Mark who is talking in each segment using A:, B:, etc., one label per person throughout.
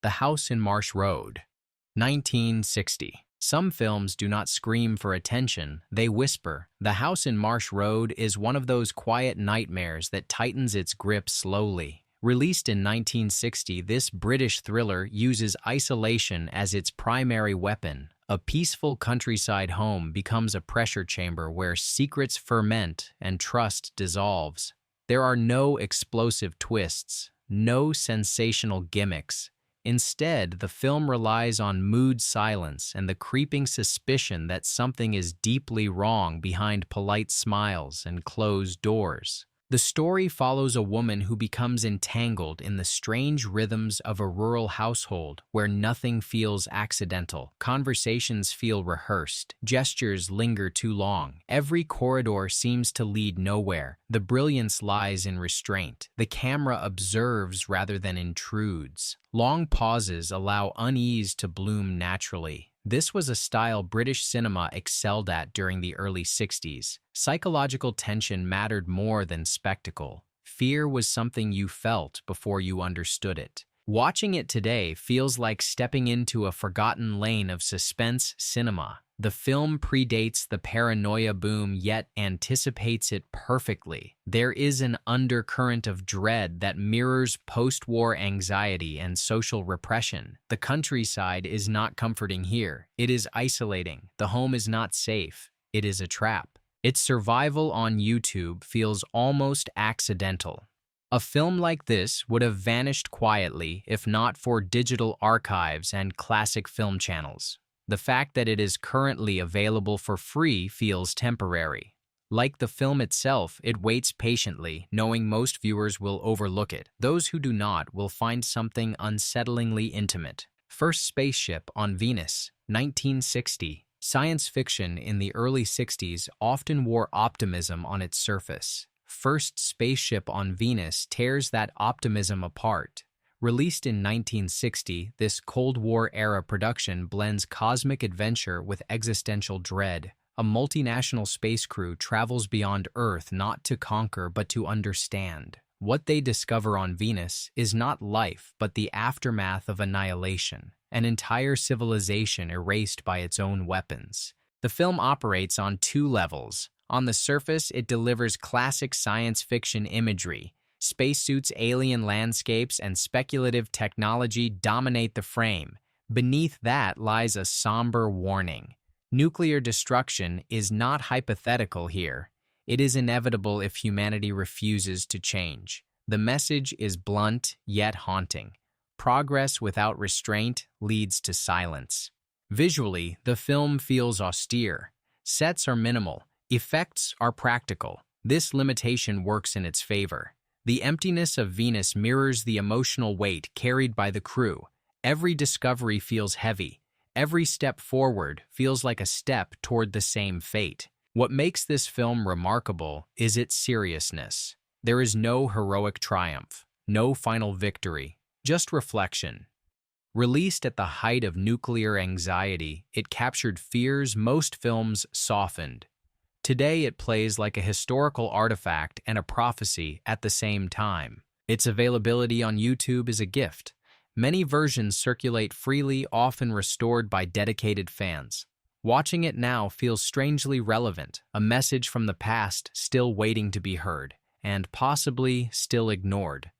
A: The House in Marsh Road, 1960. Some films do not scream for attention, they whisper. The House in Marsh Road is one of those quiet nightmares that tightens its grip slowly. Released in 1960, this British thriller uses isolation as its primary weapon. A peaceful countryside home becomes a pressure chamber where secrets ferment and trust dissolves. There are no explosive twists, no sensational gimmicks. Instead, the film relies on mood silence and the creeping suspicion that something is deeply wrong behind polite smiles and closed doors. The story follows a woman who becomes entangled in the strange rhythms of a rural household where nothing feels accidental. Conversations feel rehearsed. Gestures linger too long. Every corridor seems to lead nowhere. The brilliance lies in restraint. The camera observes rather than intrudes. Long pauses allow unease to bloom naturally. This was a style British cinema excelled at during the early 60s. Psychological tension mattered more than spectacle. Fear was something you felt before you understood it. Watching it today feels like stepping into a forgotten lane of suspense cinema. The film predates the paranoia boom yet anticipates it perfectly. There is an undercurrent of dread that mirrors post-war anxiety and social repression. The countryside is not comforting here. It is isolating. The home is not safe. It is a trap. Its survival on YouTube feels almost accidental. A film like this would have vanished quietly if not for digital archives and classic film channels. The fact that it is currently available for free feels temporary. Like the film itself, it waits patiently, knowing most viewers will overlook it. Those who do not will find something unsettlingly intimate. First Spaceship on Venus, 1960. Science fiction in the early 60s often wore optimism on its surface. First Spaceship on Venus tears that optimism apart. Released in 1960, this Cold War-era production blends cosmic adventure with existential dread. A multinational space crew travels beyond Earth not to conquer but to understand. What they discover on Venus is not life but the aftermath of annihilation, an entire civilization erased by its own weapons. The film operates on two levels. On the surface, it delivers classic science fiction imagery. Spacesuits, alien landscapes, and speculative technology dominate the frame. Beneath that lies a somber warning. Nuclear destruction is not hypothetical here. It is inevitable if humanity refuses to change. The message is blunt yet haunting. Progress without restraint leads to silence. Visually, the film feels austere. Sets are minimal. Effects are practical. This limitation works in its favor. The emptiness of Venus mirrors the emotional weight carried by the crew. Every discovery feels heavy. Every step forward feels like a step toward the same fate. What makes this film remarkable is its seriousness. There is no heroic triumph, no final victory, just reflection. Released at the height of nuclear anxiety, it captured fears most films softened. Today, it plays like a historical artifact and a prophecy at the same time. Its availability on YouTube is a gift. Many versions circulate freely, often restored by dedicated fans. Watching it now feels strangely relevant, a message from the past still waiting to be heard, and possibly still ignored.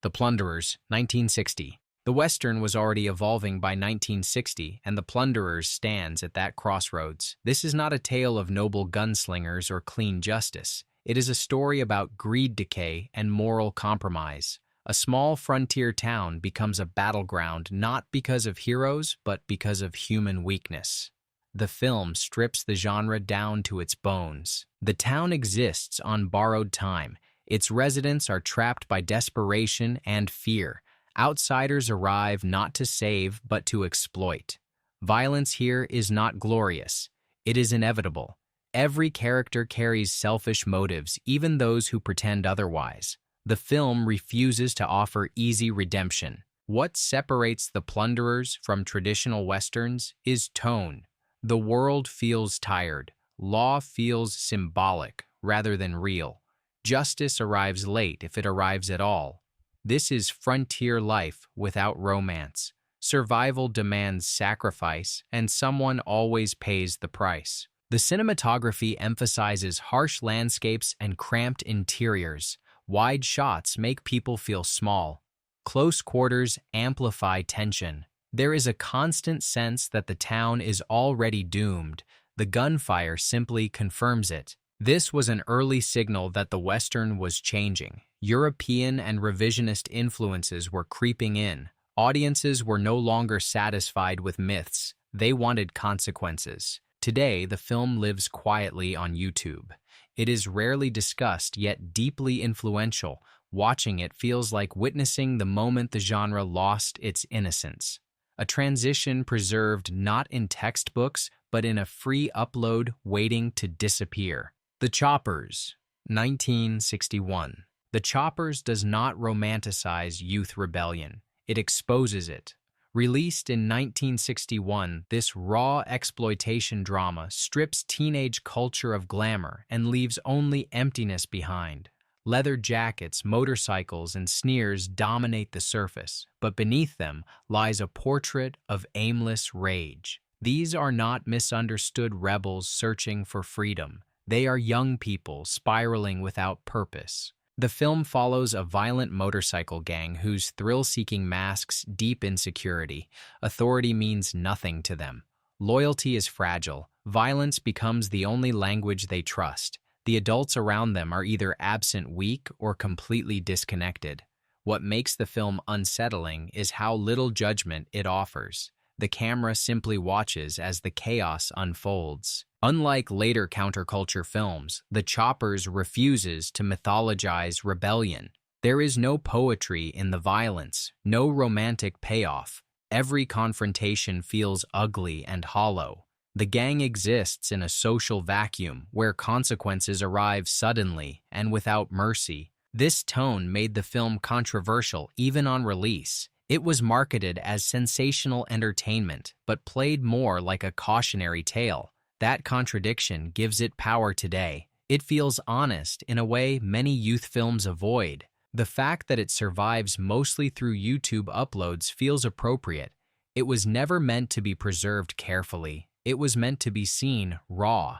A: The Plunderers, 1960. The Western was already evolving by 1960, and The Plunderers stands at that crossroads. This is not a tale of noble gunslingers or clean justice. It is a story about greed decay and moral compromise. A small frontier town becomes a battleground not because of heroes, but because of human weakness. The film strips the genre down to its bones. The town exists on borrowed time. Its residents are trapped by desperation and fear. Outsiders arrive not to save, but to exploit. Violence here is not glorious. It is inevitable. Every character carries selfish motives, even those who pretend otherwise. The film refuses to offer easy redemption. What separates The Plunderers from traditional Westerns is tone. The world feels tired. Law feels symbolic rather than real. Justice arrives late if it arrives at all. This is frontier life without romance. Survival demands sacrifice, and someone always pays the price. The cinematography emphasizes harsh landscapes and cramped interiors. Wide shots make people feel small. Close quarters amplify tension. There is a constant sense that the town is already doomed. The gunfire simply confirms it. This was an early signal that the Western was changing. European and revisionist influences were creeping in. Audiences were no longer satisfied with myths. They wanted consequences. Today, the film lives quietly on YouTube. It is rarely discussed, yet deeply influential. Watching it feels like witnessing the moment the genre lost its innocence. A transition preserved not in textbooks, but in a free upload waiting to disappear. The Choppers, 1961. The Choppers does not romanticize youth rebellion. It exposes it. Released in 1961, this raw exploitation drama strips teenage culture of glamour and leaves only emptiness behind. Leather jackets, motorcycles, and sneers dominate the surface, but beneath them lies a portrait of aimless rage. These are not misunderstood rebels searching for freedom. They are young people spiraling without purpose. The film follows a violent motorcycle gang whose thrill-seeking masks deep insecurity. Authority means nothing to them. Loyalty is fragile. Violence becomes the only language they trust. The adults around them are either absent weak or completely disconnected. What makes the film unsettling is how little judgment it offers. The camera simply watches as the chaos unfolds. Unlike later counterculture films, The Choppers refuses to mythologize rebellion. There is no poetry in the violence, no romantic payoff. Every confrontation feels ugly and hollow. The gang exists in a social vacuum where consequences arrive suddenly and without mercy. This tone made the film controversial even on release. It was marketed as sensational entertainment, but played more like a cautionary tale. That contradiction gives it power today. It feels honest in a way many youth films avoid. The fact that it survives mostly through YouTube uploads feels appropriate. It was never meant to be preserved carefully. It was meant to be seen raw.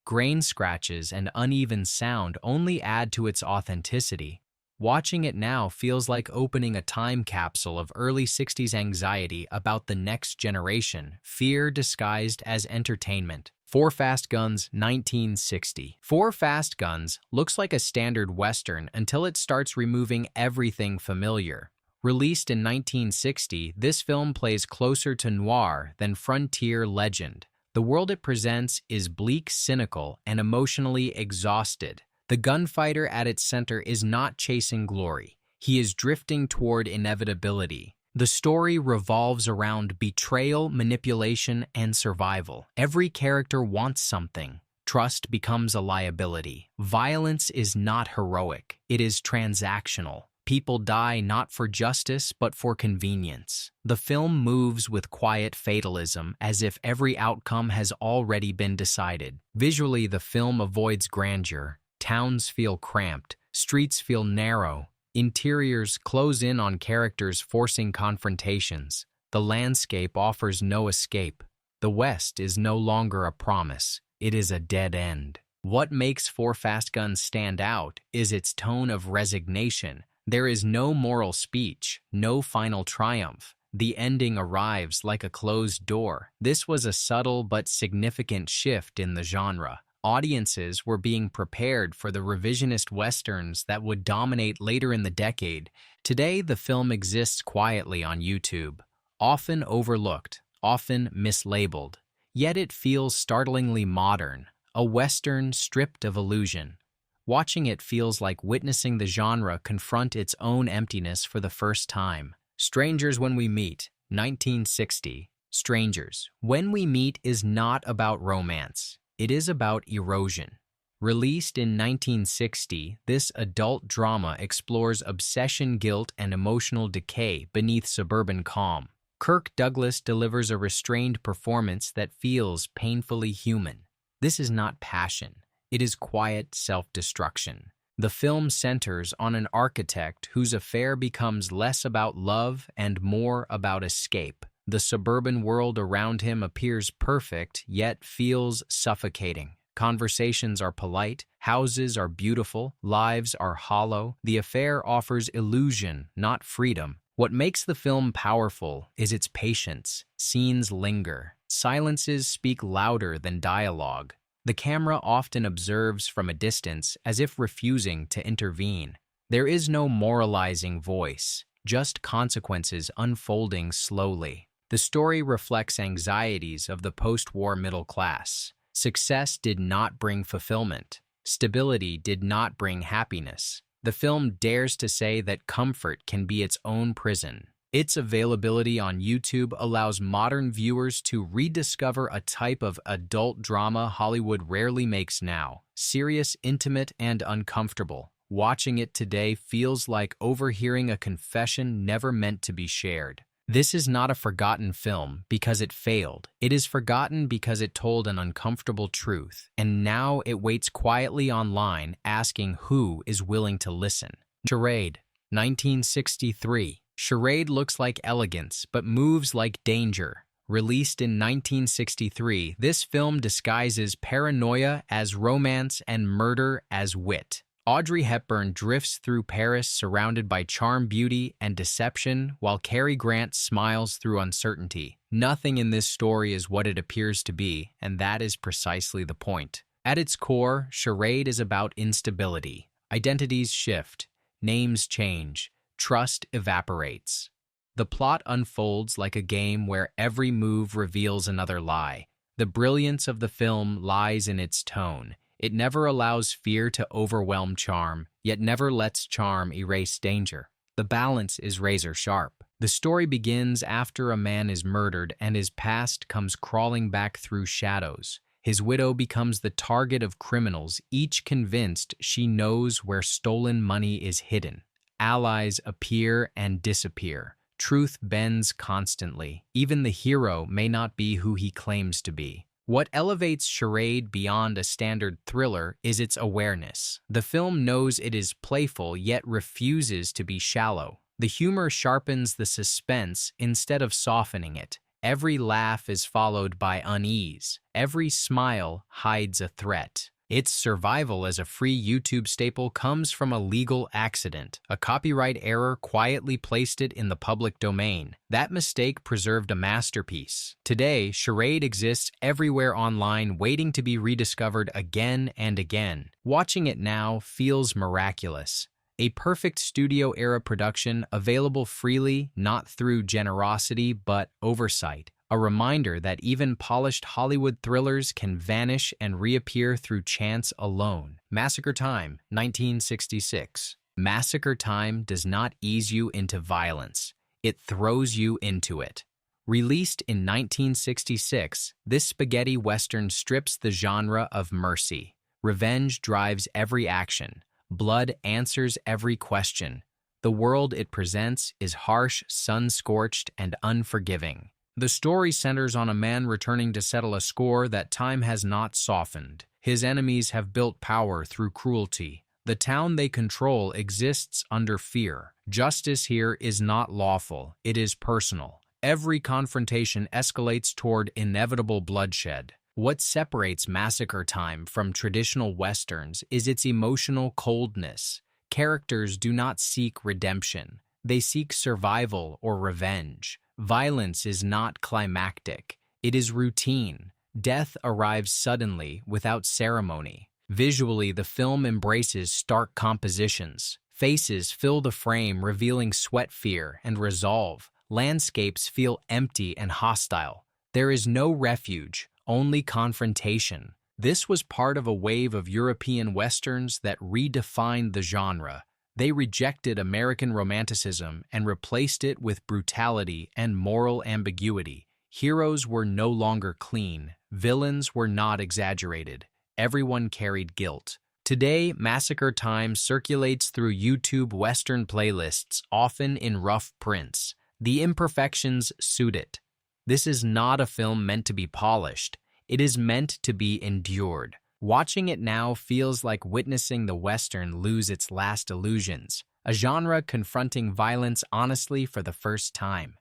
A: Grain scratches and uneven sound only add to its authenticity. Watching it now feels like opening a time capsule of early 60s anxiety about the next generation, fear disguised as entertainment. Four Fast Guns, 1960. Four Fast Guns looks like a standard Western until it starts removing everything familiar. Released in 1960, this film plays closer to noir than frontier legend. The world it presents is bleak, cynical, and emotionally exhausted. The gunfighter at its center is not chasing glory. He is drifting toward inevitability. The story revolves around betrayal, manipulation, and survival. Every character wants something. Trust becomes a liability. Violence is not heroic. It is transactional. People die not for justice, but for convenience. The film moves with quiet fatalism, as if every outcome has already been decided. Visually, the film avoids grandeur. Towns feel cramped. Streets feel narrow. Interiors close in on characters forcing confrontations. The landscape offers no escape. The West is no longer a promise. It is a dead end. What makes Four Fast Guns stand out is its tone of resignation. There is no moral speech, no final triumph. The ending arrives like a closed door. This was a subtle but significant shift in the genre. Audiences were being prepared for the revisionist westerns that would dominate later in the decade. Today, the film exists quietly on YouTube, often overlooked, often mislabeled. Yet it feels startlingly modern, a western stripped of illusion. Watching it feels like witnessing the genre confront its own emptiness for the first time. Strangers When We Meet, 1960. Strangers When We Meet is not about romance. It is about erosion. Released in 1960, this adult drama explores obsession, guilt, and emotional decay beneath suburban calm. Kirk Douglas delivers a restrained performance that feels painfully human. This is not passion. It is quiet self-destruction. The film centers on an architect whose affair becomes less about love and more about escape. The suburban world around him appears perfect, yet feels suffocating. Conversations are polite, houses are beautiful, lives are hollow. The affair offers illusion, not freedom. What makes the film powerful is its patience. Scenes linger. Silences speak louder than dialogue. The camera often observes from a distance, as if refusing to intervene. There is no moralizing voice, just consequences unfolding slowly. The story reflects anxieties of the post-war middle class. Success did not bring fulfillment. Stability did not bring happiness. The film dares to say that comfort can be its own prison. Its availability on YouTube allows modern viewers to rediscover a type of adult drama Hollywood rarely makes now. Serious, intimate, and uncomfortable. Watching it today feels like overhearing a confession never meant to be shared. This is not a forgotten film because it failed. It is forgotten because it told an uncomfortable truth, and now it waits quietly online asking who is willing to listen. Charade, 1963. Charade looks like elegance, but moves like danger. Released in 1963, this film disguises paranoia as romance and murder as wit. Audrey Hepburn drifts through Paris surrounded by charm, beauty, and deception, while Cary Grant smiles through uncertainty. Nothing in this story is what it appears to be, and that is precisely the point. At its core, Charade is about instability. Identities shift, names change, trust evaporates. The plot unfolds like a game where every move reveals another lie. The brilliance of the film lies in its tone. It never allows fear to overwhelm charm, yet never lets charm erase danger. The balance is razor sharp. The story begins after a man is murdered and his past comes crawling back through shadows. His widow becomes the target of criminals, each convinced she knows where stolen money is hidden. Allies appear and disappear. Truth bends constantly. Even the hero may not be who he claims to be. What elevates Charade beyond a standard thriller is its awareness. The film knows it is playful yet refuses to be shallow. The humor sharpens the suspense instead of softening it. Every laugh is followed by unease. Every smile hides a threat. Its survival as a free YouTube staple comes from a legal accident. A copyright error quietly placed it in the public domain. That mistake preserved a masterpiece. Today, Charade exists everywhere online, waiting to be rediscovered again and again. Watching it now feels miraculous. A perfect studio-era production available freely, not through generosity, but oversight. A reminder that even polished Hollywood thrillers can vanish and reappear through chance alone. Massacre Time, 1966. Massacre Time does not ease you into violence. It throws you into it. Released in 1966, this spaghetti western strips the genre of mercy. Revenge drives every action. Blood answers every question. The world it presents is harsh, sun-scorched, and unforgiving. The story centers on a man returning to settle a score that time has not softened. His enemies have built power through cruelty. The town they control exists under fear. Justice here is not lawful, it is personal. Every confrontation escalates toward inevitable bloodshed. What separates Massacre Time from traditional westerns is its emotional coldness. Characters do not seek redemption. They seek survival or revenge. Violence is not climactic. It is routine. Death arrives suddenly, without ceremony. Visually, the film embraces stark compositions. Faces fill the frame, revealing sweat, fear, and resolve. Landscapes feel empty and hostile. There is no refuge, only confrontation. This was part of a wave of European westerns that redefined the genre. They rejected American romanticism and replaced it with brutality and moral ambiguity. Heroes were no longer clean. Villains were not exaggerated. Everyone carried guilt. Today, Massacre Time circulates through YouTube Western playlists, often in rough prints. The imperfections suit it. This is not a film meant to be polished. It is meant to be endured. Watching it now feels like witnessing the Western lose its last illusions, a genre confronting violence honestly for the first time.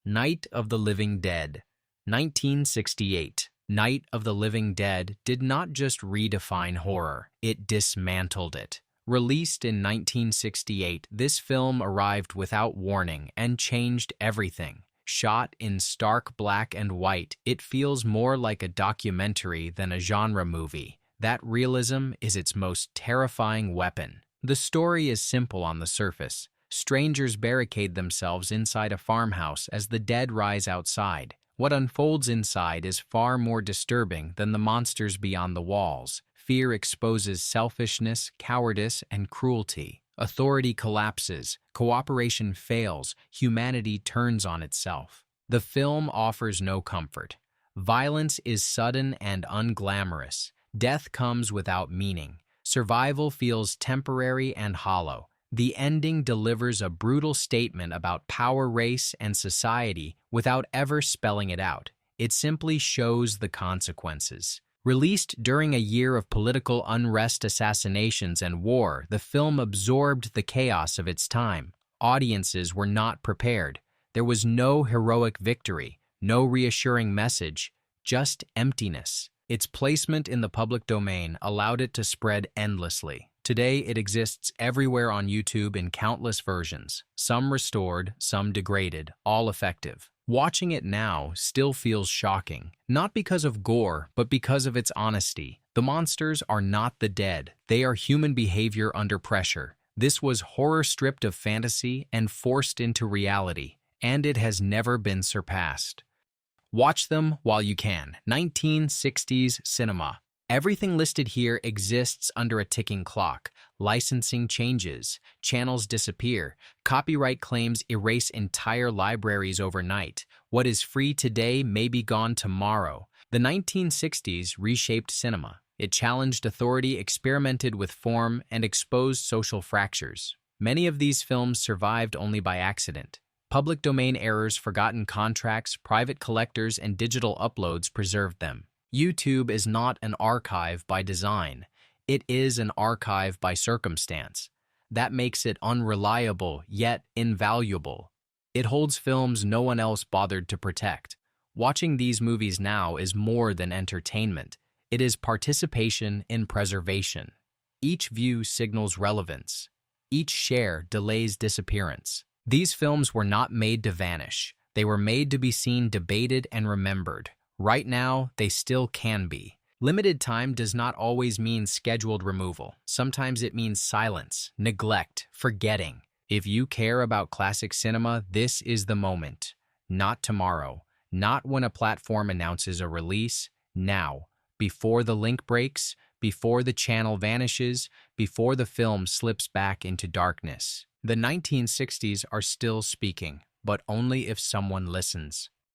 A: Night of the Living Dead, 1968. Night of the Living Dead did not just redefine horror, it dismantled it. Released in 1968, this film arrived without warning and changed everything. Shot in stark black and white, it feels more like a documentary than a genre movie. That realism is its most terrifying weapon. The story is simple on the surface. Strangers barricade themselves inside a farmhouse as the dead rise outside. What unfolds inside is far more disturbing than the monsters beyond the walls. Fear exposes selfishness, cowardice, and cruelty. Authority collapses, cooperation fails, humanity turns on itself. The film offers no comfort. Violence is sudden and unglamorous. Death comes without meaning. Survival feels temporary and hollow. The ending delivers a brutal statement about power, race, and society without ever spelling it out. It simply shows the consequences. Released during a year of political unrest, assassinations, and war, the film absorbed the chaos of its time. Audiences were not prepared. There was no heroic victory, no reassuring message, just emptiness. Its placement in the public domain allowed it to spread endlessly. Today, it exists everywhere on YouTube in countless versions, some restored, some degraded, all effective. Watching it now still feels shocking, not because of gore, but because of its honesty. The monsters are not the dead. They are human behavior under pressure. This was horror stripped of fantasy and forced into reality, and it has never been surpassed. Watch them while you can. 1960s cinema. Everything listed here exists under a ticking clock. Licensing changes, channels disappear, copyright claims erase entire libraries overnight. What is free today may be gone tomorrow. The 1960s reshaped cinema. It challenged authority, experimented with form, and exposed social fractures. Many of these films survived only by accident. Public domain errors, forgotten contracts, private collectors, and digital uploads preserved them. YouTube is not an archive by design. It is an archive by circumstance. That makes it unreliable, yet invaluable. It holds films no one else bothered to protect. Watching these movies now is more than entertainment. It is participation in preservation. Each view signals relevance. Each share delays disappearance. These films were not made to vanish. They were made to be seen, debated, and remembered. Right now, they still can be. Limited time does not always mean scheduled removal. Sometimes it means silence, neglect, forgetting. If you care about classic cinema, this is the moment. Not tomorrow. Not when a platform announces a release. Now. Before the link breaks, before the channel vanishes, before the film slips back into darkness. The 1960s are still speaking, but only if someone listens.